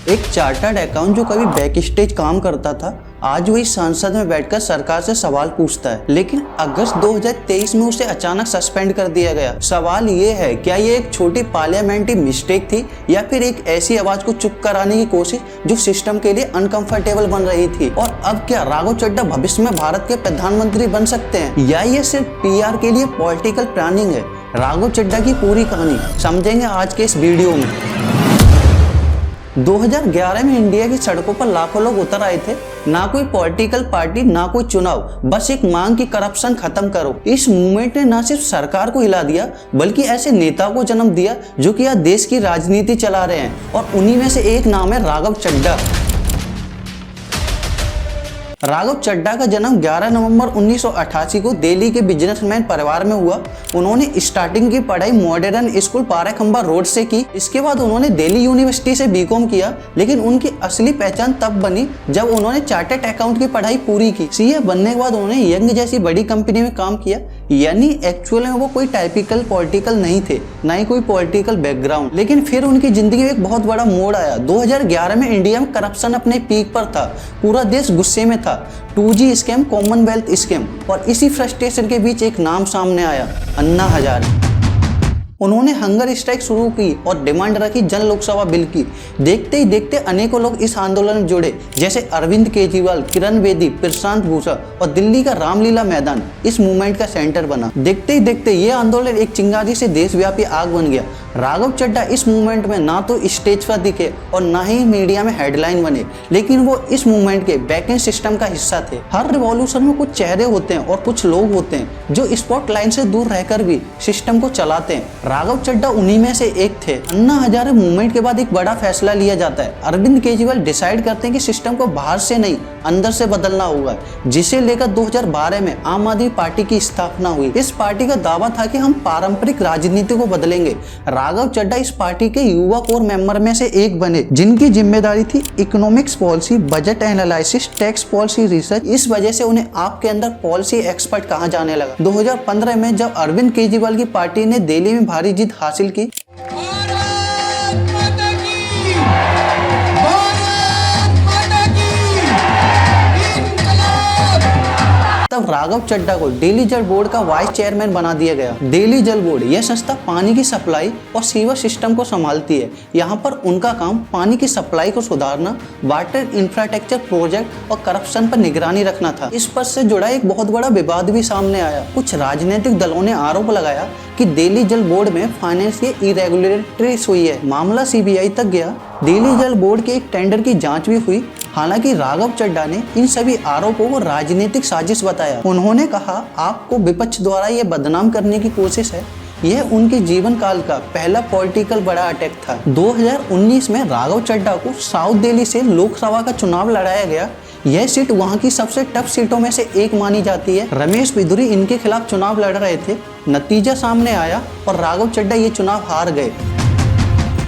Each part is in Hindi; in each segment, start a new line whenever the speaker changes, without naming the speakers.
एक चार्टर्ड अकाउंट जो कभी बैक स्टेज काम करता था, आज वही संसद में बैठकर सरकार से सवाल पूछता है। लेकिन अगस्त 2023 में उसे अचानक सस्पेंड कर दिया गया। सवाल ये है, क्या ये एक छोटी पार्लियामेंट्री मिस्टेक थी या फिर एक ऐसी आवाज को चुप कराने की कोशिश जो सिस्टम के लिए अनकंफर्टेबल बन रही थी? और अब क्या राघव चड्ढा भविष्य में भारत के प्रधानमंत्री बन सकते हैं या ये सिर्फ PR के लिए पॉलिटिकल प्लानिंग है? राघव चड्ढा की पूरी कहानी समझेंगे आज के इस वीडियो में। 2011 में इंडिया की सड़कों पर लाखों लोग उतर आए थे। ना कोई पॉलिटिकल पार्टी, ना कोई चुनाव, बस एक मांग की करप्शन खत्म करो। इस मूवमेंट ने ना सिर्फ सरकार को हिला दिया बल्कि ऐसे नेता को जन्म दिया जो कि आज देश की राजनीति चला रहे हैं, और उन्हीं में से एक नाम है राघव चड्ढा। राघव चड्ढा का जन्म 11 नवंबर 1988 को दिल्ली के बिजनेसमैन परिवार में हुआ। उन्होंने स्टार्टिंग की पढ़ाई मॉडर्न स्कूल पाराखंबा रोड से की। इसके बाद उन्होंने दिल्ली यूनिवर्सिटी से BCom किया, लेकिन उनकी असली पहचान तब बनी जब उन्होंने चार्टर्ड अकाउंट की पढ़ाई पूरी की। CA बनने के बाद उन्होंने यंग जैसी बड़ी कंपनी में काम किया। यानी एक्चुअल में वो कोई टाइपिकल पॉलिटिकल नहीं थे, ना ही कोई पॉलिटिकल बैकग्राउंड। लेकिन फिर उनकी जिंदगी में एक बहुत बड़ा मोड़ आया। 2011 में इंडिया में करप्शन अपने पीक पर था, पूरा देश गुस्से में था। 2G स्कैम, कॉमनवेल्थ स्कैम, और इसी फ्रस्ट्रेशन के बीच एक नाम सामने आया, अन्ना हजारे। उन्होंने हंगर स्ट्राइक शुरू की और डिमांड रखी जन लोकसभा बिल की। देखते ही देखते अनेकों लोग इस आंदोलन में जुड़े, जैसे अरविंद केजरीवाल, किरण बेदी, प्रशांत भूषण, और दिल्ली का रामलीला मैदान इस मूवमेंट का सेंटर बना। देखते ही देखते ये आंदोलन एक चिंगारी से देशव्यापी आग बन गया। राघव चड्ढा इस मूवमेंट में ना तो स्टेज पर दिखे और ना ही मीडिया में हेडलाइन बने, लेकिन वो इस मूवमेंट के बैकएंड सिस्टम का हिस्सा थे। हर रिवॉल्यूशन में कुछ चेहरे होते हैं और कुछ लोग होते हैं जो स्पॉटलाइट से दूर रहकर भी सिस्टम को चलाते हैं। राघव चड्ढा उन्हीं में से एक थे। अन्ना हजारे मूवमेंट के बाद एक बड़ा फैसला लिया जाता है। अरविंद केजरीवाल डिसाइड करते हैं कि सिस्टम को बाहर से नहीं, अंदर से बदलना होगा, जिसे लेकर 2012 में आम आदमी पार्टी की स्थापना हुई। इस पार्टी का दावा था कि हम पारंपरिक राजनीति को बदलेंगे। राघव चड्ढा इस पार्टी के युवा कोर मेंबर में से एक बने, जिनकी जिम्मेदारी थी economics policy, budget analysis, tax policy research. इस वजह से उन्हें आपके अंदर पॉलिसी एक्सपर्ट कहा जाने लगा। 2015 में जब अरविंद केजरीवाल की पार्टी ने दिल्ली में भारी जीत हासिल की, तब राघव चड्ढा को दिल्ली जल बोर्ड का वाइस चेयरमैन बना दिया गया। दिल्ली जल बोर्ड यह संस्था पानी की सप्लाई और सीवर सिस्टम को संभालती है। यहाँ पर उनका काम पानी की सप्लाई को सुधारना, वाटर इंफ्रास्ट्रक्चर प्रोजेक्ट और करप्शन पर निगरानी रखना था। इस पद से जुड़ा एक बहुत बड़ा विवाद भी सामने आया। कुछ राजनीतिक दलों ने आरोप लगाया कि दिल्ली जल बोर्ड में फाइनेंस की इरेगुलरिटीज हुई है। मामला CBI तक गया। दिल्ली जल बोर्ड के एक टेंडर की जांच भी हुई। हालांकि राघव चड्ढा ने इन सभी आरोपों को राजनीतिक साजिश बताया। उन्होंने कहा, आपको विपक्ष द्वारा ये बदनाम करने की कोशिश है। यह उनके जीवन काल का पहला पॉलिटिकल बड़ा अटैक था। 2019 में राघव चड्ढा को साउथ दिल्ली से लोकसभा का चुनाव लड़ाया गया। यह सीट वहां की सबसे टफ सीटों में से एक मानी जाती है। रमेश बिधूरी इनके खिलाफ चुनाव लड़ रहे थे। नतीजा सामने आया और राघव चड्ढा ये चुनाव हार गए।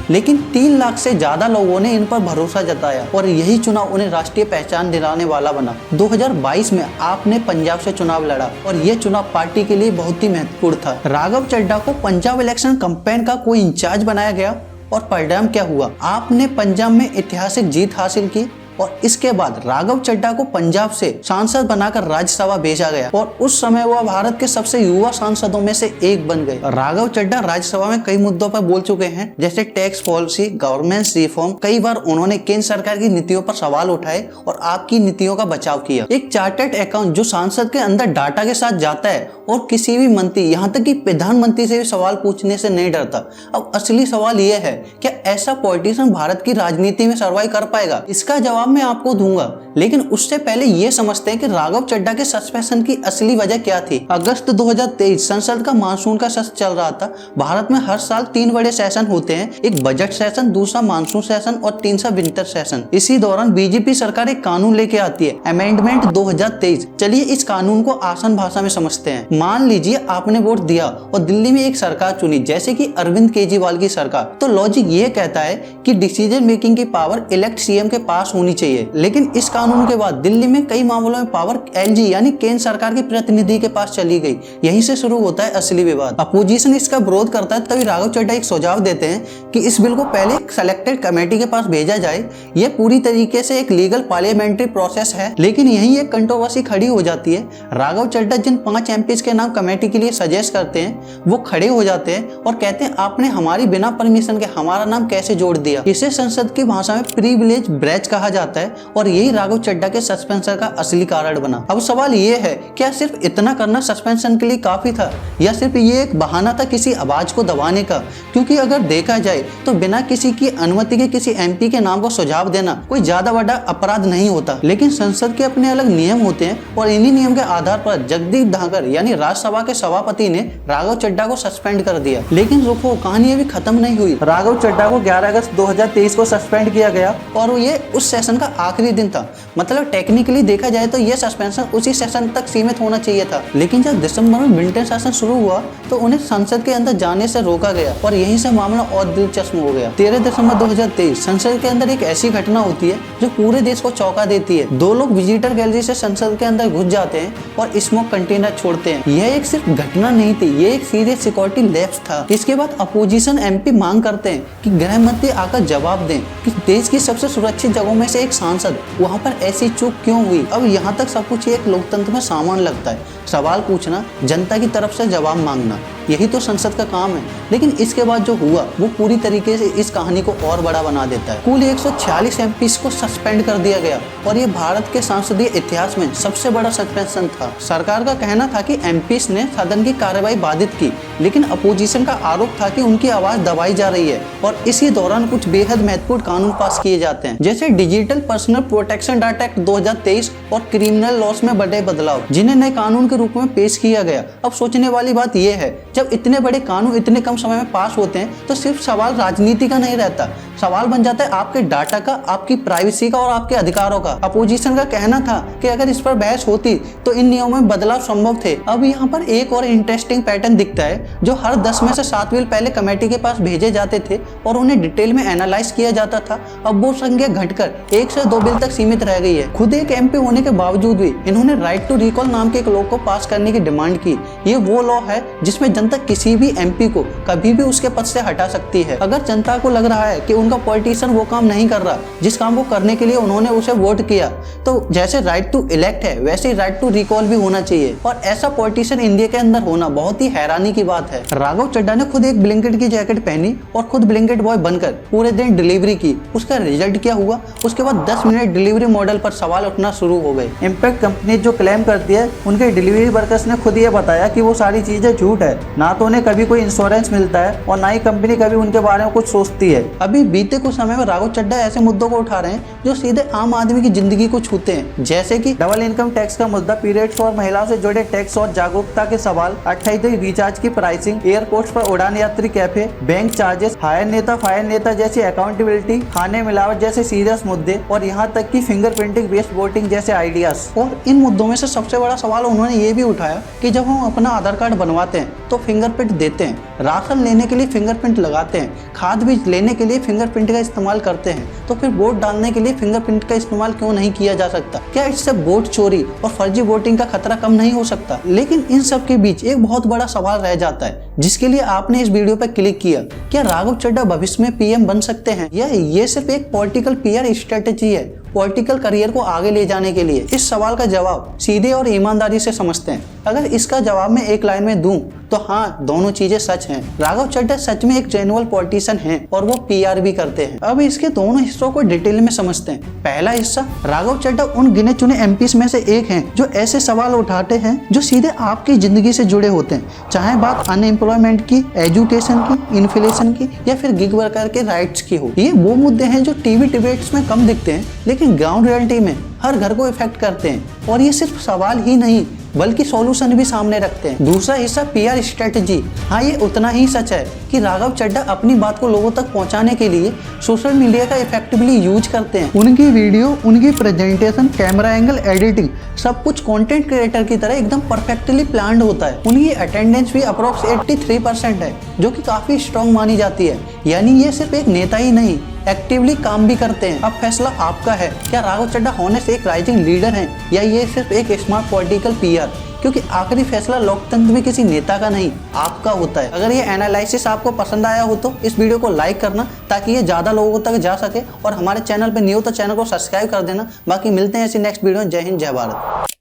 लेकिन 3 लाख से ज्यादा लोगों ने इन पर भरोसा जताया और यही चुनाव उन्हें राष्ट्रीय पहचान दिलाने वाला बना। 2022 में आपने पंजाब से चुनाव लड़ा और यह चुनाव पार्टी के लिए बहुत ही महत्वपूर्ण था। राघव चड्ढा को पंजाब इलेक्शन कैंपेन का कोई इंचार्ज बनाया गया और परिणाम क्या हुआ? आपने पंजाब में ऐतिहासिक जीत हासिल की और इसके बाद राघव चड्ढा को पंजाब से सांसद बनाकर राज्यसभा भेजा गया और उस समय वह भारत के सबसे युवा सांसदों में से एक बन गए। राघव चड्ढा राज्यसभा में कई मुद्दों पर बोल चुके हैं, जैसे टैक्स पॉलिसी, गवर्नेंस रिफॉर्म। कई बार उन्होंने केंद्र सरकार की नीतियों पर सवाल उठाए और आपकी नीतियों का बचाव किया। एक चार्टर्ड अकाउंट जो सांसद के अंदर डाटा के साथ जाता है और किसी भी मंत्री, यहाँ तक कि प्रधानमंत्री से भी सवाल पूछने से नहीं डरता। अब असली सवाल यह है, क्या ऐसा पॉलिटिशियन भारत की राजनीति में सर्वाइव कर पाएगा? इसका जवाब मैं आपको दूंगा, लेकिन उससे पहले ये समझते हैं कि राघव चड्ढा के सस्पेंशन की असली वजह क्या थी। अगस्त 2023 संसद का मानसून का सत्र चल रहा था। भारत में हर साल 3 बड़े सेशन होते हैं, एक बजट सेशन, दूसरा मानसून सेशन और तीसरा विंटर सेशन। इसी दौरान बीजेपी सरकार एक कानून लेके आती है, अमेंडमेंट 2023। चलिए इस कानून को आसान भाषा में समझते हैं। मान लीजिए आपने वोट दिया और दिल्ली में एक सरकार चुनी, जैसे कि अरविंद केजरीवाल की सरकार। तो लॉजिक ये कहता है कि डिसीजन मेकिंग की पावर इलेक्ट CM के पास होनी चाहिए। लेकिन इस कानून के बाद दिल्ली में कई मामलों में पावर एलजी यानी केंद्र सरकार के प्रतिनिधि के पास चली गई। यहीं से शुरू होता है असली विवाद। अपोजिशन इसका विरोध करता है, तभी राघव चड्ढा एक सुझाव देते हैं कि इस बिल को पहले एक सिलेक्टेड कमेटी के पास भेजा जाए। यह पूरी तरीके से एक लीगल पार्लियामेंट्री प्रोसेस है। लेकिन यहीं एक कंट्रोवर्सी खड़ी हो जाती है। राघव चड्ढा जिन 5 एमपीज के नाम कमेटी के लिए सजेस्ट करते हैं वो खड़े हो जाते हैं और कहते हैं आपने हमारी बिना परमिशन के हमारा नाम कैसे जोड़ दिया। इसे संसद की भाषा में प्रिविलेज ब्रेच कहा जाता है और यही राघव चड्ढा के सस्पेंशन का असली कारण बना। अब सवाल ये है, क्या सिर्फ इतना करना सस्पेंशन के लिए काफी था या सिर्फ ये एक बहाना था किसी आवाज को दबाने का? क्योंकि अगर देखा जाए तो बिना किसी की अनुमति के किसी एमपी के नाम को सुझाव देना कोई ज्यादा बड़ा अपराध नहीं होता। लेकिन संसद के अपने अलग नियम होते हैं और इन्हीं नियम के आधार पर जगदीप धनखड़ यानी राज्यसभा के सभापति ने राघव चड्ढा को सस्पेंड कर दिया। लेकिन रुको, कहानी अभी खत्म नहीं हुई। राघव चड्ढा को 11 अगस्त 2023 को सस्पेंड किया गया और ये उस सेशन का आखिरी दिन था। मतलब टेक्निकली देखा जाए तो यह सस्पेंशन उसी सेशन तक सीमित होना चाहिए था। लेकिन जब दिसंबर में विंटर सेशन शुरू हुआ तो उन्हें संसद के अंदर जाने से रोका गया और यहीं से मामला और दिलचस्प हो गया। 13 दिसंबर 2023 संसद के अंदर एक ऐसी घटना होती है जो पूरे देश को चौंका देती है। 2 लोग विजिटर गैलरी से संसद के अंदर घुस जाते हैं और स्मोक कंटेनर छोड़ते हैं। यह एक सिर्फ घटना नहीं थी, ये एक सीरियस सिक्योरिटी लैप्स था। इसके बाद अपोजिशन एमपी मांग करते हैं कि गृह मंत्री आकर जवाब दें कि देश की सबसे सुरक्षित जगहों में से एक सांसद वहां पर ऐसी चूक क्यों हुई। अब यहाँ तक सब कुछ एक लोकतंत्र में सामान्य लगता है, सवाल पूछना, जनता की तरफ से जवाब मांगना, यही तो संसद का काम है। लेकिन इसके बाद जो हुआ वो पूरी तरीके से इस कहानी को और बड़ा बना देता है। कुल 146 एमपीज को सस्पेंड कर दिया गया और ये भारत के संसदीय इतिहास में सबसे बड़ा सस्पेंशन था। सरकार का कहना था कि एमपीज ने सदन की कार्यवाही बाधित की, लेकिन अपोजिशन का आरोप था कि उनकी आवाज दबाई जा रही है और इसी दौरान कुछ बेहद महत्वपूर्ण कानून पास किए जाते हैं, जैसे digital personal protection data act 2023 और क्रिमिनल लॉस में बड़े बदलाव, जिन्हें नए कानून के रूप में पेश किया गया। अब सोचने वाली बात यह है, जब इतने बड़े कानून इतने कम समय में पास होते हैं तो सिर्फ सवाल राजनीति का नहीं रहता, सवाल बन जाता है आपके डाटा का, आपकी प्राइवेसी का और आपके अधिकारों का। अपोजिशन का कहना था कि अगर इस पर बहस होती तो इन नियमों में बदलाव संभव थे। अब यहाँ पर एक और इंटरेस्टिंग पैटर्न दिखता है, जो हर 10 में से 7 बिल पहले कमेटी के पास भेजे जाते थे और उन्हें डिटेल में एनालाइज किया जाता था। अब वो संख्या घटकर 1 से 2 बिल तक सीमित रह गई है। खुद एक एमपी होने के बावजूद भी इन्होंने राइट टू रिकॉल नाम के एक लॉ को पास करने की डिमांड की। ये वो लॉ है जिसमें जनता किसी भी एमपी को कभी भी उसके पद से हटा सकती है। अगर जनता को लग रहा है कि उनका पॉलिटिशियन वो काम नहीं कर रहा जिस काम को करने के लिए उन्होंने उसे वोट किया, तो जैसे राइट टू इलेक्ट है वैसे ही राइट टू रिकॉल भी होना चाहिए। और ऐसा पॉलिटिशियन इंडिया के अंदर होना बहुत ही हैरानी की बात है। राघव चड्ढा ने खुद एक ब्लिंकिट की जैकेट पहनी और खुद ब्लिंकिट बॉय बनकर पूरे दिन डिलीवरी की। उसका रिजल्ट क्या हुआ? उसके बाद 10 मिनट डिलीवरी मॉडल पर सवाल उठना शुरू हो गए। इम्पैक्ट कंपनी जो क्लेम करती है उनके डिलीवरी वर्कर्स ने खुद ये बताया कि वो सारी चीजें झूठ है। ना तो उन्हें कभी कोई इंश्योरेंस मिलता है और ना ही कंपनी कभी उनके बारे में कुछ सोचती है। अभी बीते कुछ समय में राघव चड्ढा ऐसे मुद्दों को उठा रहे हैं जो सीधे आम आदमी की जिंदगी को छूते हैं, जैसे कि डबल इनकम टैक्स का मुद्दा, पीरियड्स और महिलाओं से जुड़े टैक्स और जागरूकता के सवाल, 28 रिचार्ज की प्राइसिंग, एयरपोर्ट्स पर उड़ान यात्री कैफे, बैंक चार्जेस, हायर नेता फायर नेता जैसी अकाउंटेबिलिटी, खाने मिलावट जैसे सीरियस मुद्दे और यहाँ तक कि फिंगरप्रिंटिंग बेस्ड वोटिंग जैसे आइडियाज। और इन मुद्दों में से सबसे बड़ा सवाल उन्होंने ये भी उठाया कि जब हम अपना आधार कार्ड बनवाते हैं तो फिंगरप्रिंट देते हैं, राशन लेने के लिए फिंगरप्रिंट लगाते हैं, खाद बीज लेने के लिए फिंगरप्रिंट का इस्तेमाल करते हैं, तो फिर वोट डालने के लिए फिंगरप्रिंट का इस्तेमाल क्यों नहीं किया जा सकता? क्या इससे वोट चोरी और फर्जी वोटिंग का खतरा कम नहीं हो सकता? लेकिन इन सब के बीच एक बहुत बड़ा सवाल रह जाता है जिसके लिए आपने इस वीडियो पर क्लिक किया। क्या राघव चड्ढा भविष्य में पीएम बन सकते हैं या ये सिर्फ एक पॉलिटिकल पीआर स्ट्रेटेजी है पॉलिटिकल करियर को आगे ले जाने के लिए? इस सवाल का जवाब सीधे और ईमानदारी से समझते हैं। अगर इसका जवाब मैं एक लाइन में दूं तो हाँ, दोनों चीजें सच हैं। राघव चड्ढा सच में एक जेन्युइन पॉलिटिशियन हैं और वो पीआर भी करते हैं। अब इसके दोनों हिस्सों को डिटेल में समझते हैं। पहला हिस्सा, राघव चड्ढा उन गिने चुने एमपीज में से एक हैं जो ऐसे सवाल उठाते हैं जो सीधे आपकी जिंदगी से जुड़े होते हैं, चाहे बात अनएम्प्लॉयमेंट की, एजुकेशन की, इन्फ्लेशन की या फिर गिग वर्कर के राइट्स की हो। ये वो मुद्दे हैं जो टीवी डिबेट्स में कम दिखते हैं लेकिन ग्राउंड रियलिटी में हर घर को इफेक्ट करते हैं। और ये सिर्फ सवाल ही नहीं, बल्कि सॉल्यूशन भी सामने रखते हैं। दूसरा हिस्सा पीआर स्ट्रेटजी। हाँ, ये उतना ही सच है कि राघव चड्ढा अपनी बात को लोगों तक पहुंचाने के लिए सोशल मीडिया का इफेक्टिवली यूज करते हैं। उनकी वीडियो, उनकी प्रेजेंटेशन, कैमरा एंगल, एडिटिंग, सब कुछ कंटेंट क्रिएटर की तरह एकदम परफेक्टली प्लान्ड होता है। उनकी अटेंडेंस भी अप्रोक्स 83% है, जो कि काफी स्ट्रॉन्ग मानी जाती है। यानी ये सिर्फ एक नेता ही नहीं, एक्टिवली काम भी करते हैं। अब फैसला आपका है, क्या राघव चड्ढा हॉनेस्ट एक राइजिंग लीडर हैं या ये सिर्फ एक स्मार्ट पॉलिटिकल पीआर? क्योंकि आखिरी फैसला लोकतंत्र में किसी नेता का नहीं, आपका होता है। अगर ये एनालिसिस आपको पसंद आया हो तो इस वीडियो को लाइक करना, ताकि ये ज़्यादा लोगों तक जा सके। और हमारे चैनल पे न्यू तो चैनल को सब्सक्राइब कर देना। बाकी मिलते हैं ऐसी नेक्स्ट वीडियो में। जय हिंद, जय भारत।